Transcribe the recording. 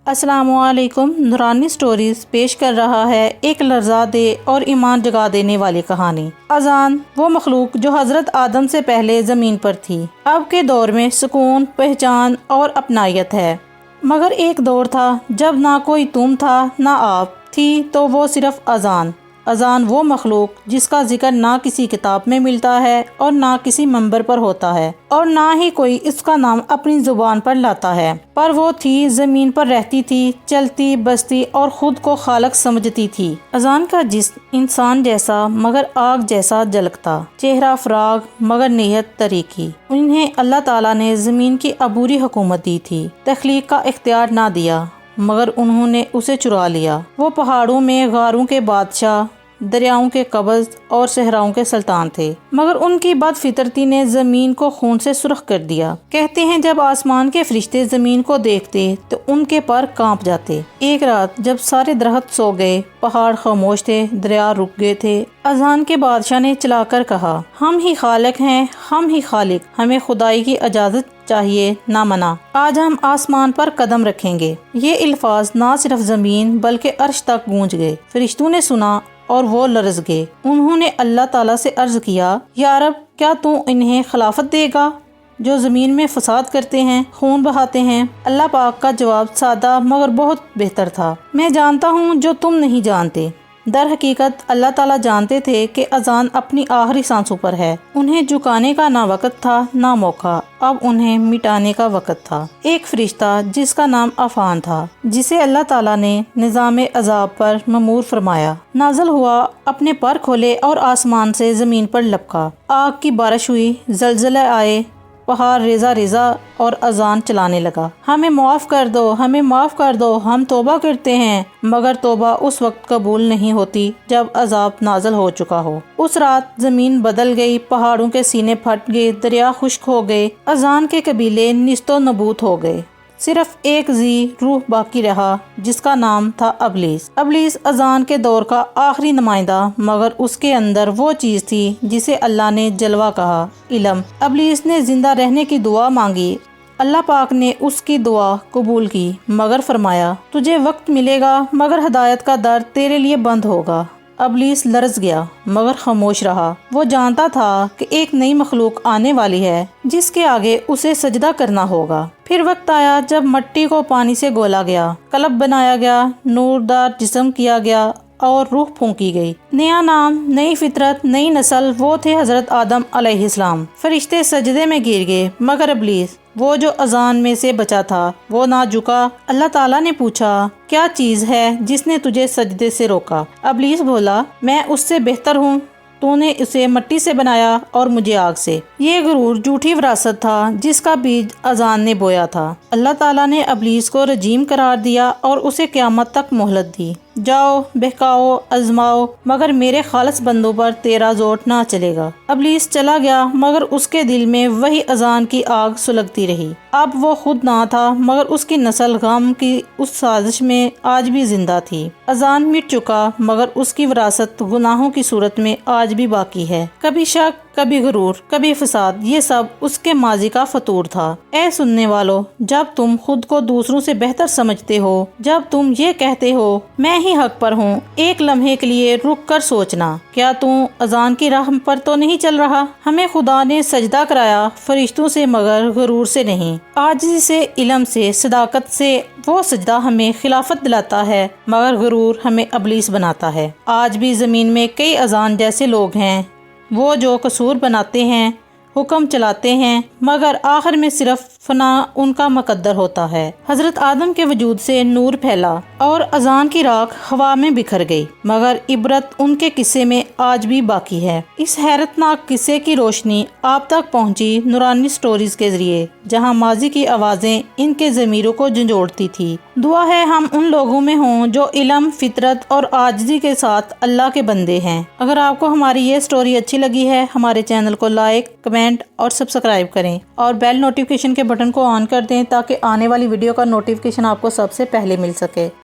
السلام علیکم۔ نورانی سٹوریز پیش کر رہا ہے ایک لرزا دے اور ایمان جگا دینے والی کہانی۔ اذان، وہ مخلوق جو حضرت آدم سے پہلے زمین پر تھی، اب کے دور میں سکون، پہچان اور اپنائیت ہے، مگر ایک دور تھا جب نہ کوئی تم تھا نہ آپ تھی، تو وہ صرف اذان۔ اذان، وہ مخلوق جس کا ذکر نہ کسی کتاب میں ملتا ہے اور نہ کسی منبر پر ہوتا ہے، اور نہ ہی کوئی اس کا نام اپنی زبان پر لاتا ہے، پر وہ تھی، زمین پر رہتی تھی، چلتی بستی اور خود کو خالق سمجھتی تھی۔ اذان کا جسم انسان جیسا مگر آگ جیسا جلکتا، چہرہ فراغ مگر نیت طریقی۔ انہیں اللہ تعالیٰ نے زمین کی عبوری حکومت دی تھی، تخلیق کا اختیار نہ دیا، مگر انہوں نے اسے چرا لیا۔ وہ پہاڑوں میں غاروں کے بادشاہ، دریاؤں کے قبض اور صحراؤں کے سلطان تھے، مگر ان کی بد فطرتی نے زمین کو خون سے سرخ کر دیا۔ کہتے ہیں جب آسمان کے فرشتے زمین کو دیکھتے تو ان کے پر کانپ جاتے۔ ایک رات جب سارے درخت سو گئے، پہاڑ خاموش تھے، دریا رک گئے تھے، اذان کے بادشاہ نے چلا کر کہا، ہم ہی خالق ہیں، ہم ہی خالق، ہمیں خدائی کی اجازت چاہیے، نہ منع۔ آج ہم آسمان پر قدم رکھیں گے۔ یہ الفاظ نہ صرف زمین بلکہ عرش تک گونج گئے۔ فرشتوں نے سنا اور وہ لرز گئے۔ انہوں نے اللہ تعالیٰ سے عرض کیا، یا رب، کیا تو انہیں خلافت دے گا جو زمین میں فساد کرتے ہیں، خون بہاتے ہیں؟ اللہ پاک کا جواب سادہ مگر بہت بہتر تھا، میں جانتا ہوں جو تم نہیں جانتے۔ در حقیقت اللہ تعالیٰ جانتے تھے کہ اذان اپنی آخری سانسوں پر ہے۔ انہیں جھکانے کا نہ وقت تھا نہ موقع، اب انہیں مٹانے کا وقت تھا۔ ایک فرشتہ جس کا نام عفان تھا، جسے اللہ تعالیٰ نے نظام عذاب پر مأمور فرمایا، نازل ہوا، اپنے پر کھولے اور آسمان سے زمین پر لپکا۔ آگ کی بارش ہوئی، زلزلے آئے، پہاڑ ریزہ ریزہ اور اذان چلانے لگا، ہمیں معاف کر دو، ہمیں معاف کر دو، ہم توبہ کرتے ہیں۔ مگر توبہ اس وقت قبول نہیں ہوتی جب عذاب نازل ہو چکا ہو۔ اس رات زمین بدل گئی، پہاڑوں کے سینے پھٹ گئے، دریا خشک ہو گئے، اذان کے قبیلے نیست و نبود ہو گئے۔ صرف ایک روح باقی رہا جس کا نام تھا ابلیس۔ ابلیس اذان کے دور کا آخری نمائندہ، مگر اس کے اندر وہ چیز تھی جسے اللہ نے جلوہ کہا، علم۔ ابلیس نے زندہ رہنے کی دعا مانگی، اللہ پاک نے اس کی دعا قبول کی، مگر فرمایا، تجھے وقت ملے گا مگر ہدایت کا در تیرے لیے بند ہوگا۔ ابلیس لرز گیا مگر خاموش رہا۔ وہ جانتا تھا کہ ایک نئی مخلوق آنے والی ہے جس کے آگے اسے سجدہ کرنا ہوگا۔ پھر وقت آیا جب مٹی کو پانی سے گولا گیا، قلب بنایا گیا، نوردار جسم کیا گیا اور روح پھونکی گئی۔ نیا نام، نئی فطرت، نئی نسل، وہ تھے حضرت آدم علیہ السلام۔ فرشتے سجدے میں گر گئے، مگر ابلیس، وہ جو اذان میں سے بچا تھا، وہ نہ جھکا۔ اللہ تعالیٰ نے پوچھا، کیا چیز ہے جس نے تجھے سجدے سے روکا؟ ابلیس بولا، میں اس سے بہتر ہوں، تو نے اسے مٹی سے بنایا اور مجھے آگ سے۔ یہ غرور جھوٹی وراثت تھا جس کا بیج اذان نے بویا تھا۔ اللہ تعالیٰ نے ابلیس کو رجیم قرار دیا اور اسے قیامت تک مہلت دی، جاؤ، بہکاؤ، آزماؤ، مگر میرے خالص بندوں پر تیرا زور نہ چلے گا۔ ابلیس چلا گیا مگر اس کے دل میں وہی اذان کی آگ سلگتی رہی۔ اب وہ خود نہ تھا مگر اس کی نسل غم کی اس سازش میں آج بھی زندہ تھی۔ اذان مٹ چکا مگر اس کی وراثت گناہوں کی صورت میں آج بھی باقی ہے۔ کبھی شک، کبھی غرور، کبھی فساد، یہ سب اس کے ماضی کا فطور تھا۔ اے سننے والو، جب تم خود کو دوسروں سے بہتر سمجھتے ہو، جب تم یہ کہتے ہو میں ہی حق پر ہوں، ایک لمحے کے لیے رک کر سوچنا، کیا تم اذان کی راہ پر تو نہیں چل رہا؟ ہمیں خدا نے سجدہ کرایا، فرشتوں سے مگر غرور سے نہیں، عاجزی سے، علم سے، صداقت سے۔ وہ سجدہ ہمیں خلافت دلاتا ہے مگر غرور ہمیں ابلیس بناتا ہے۔ آج بھی زمین میں کئی اذان جیسے لوگ ہیں، وہ جو قصور بناتے ہیں، حکم چلاتے ہیں، مگر آخر میں صرف فنا ان کا مقدر ہوتا ہے۔ حضرت آدم کے وجود سے نور پھیلا اور اذان کی راکھ ہوا میں بکھر گئی، مگر عبرت ان کے قصے میں آج بھی باقی ہے۔ اس حیرت ناک قصے کی روشنی آپ تک پہنچی نورانی سٹوریز کے ذریعے، جہاں ماضی کی آوازیں ان کے ضمیروں کو جھنجھوڑتی تھی۔ دعا ہے ہم ان لوگوں میں ہوں جو علم، فطرت اور عاجزی کے ساتھ اللہ کے بندے ہیں۔ اگر آپ کو ہماری یہ سٹوری اچھی لگی ہے، ہمارے چینل کو لائک، کمنٹ اور سبسکرائب کریں اور بیل نوٹیفیکیشن کے بٹن کو آن کر دیں تاکہ آنے والی ویڈیو کا نوٹیفیکیشن آپ کو سب سے پہلے مل سکے۔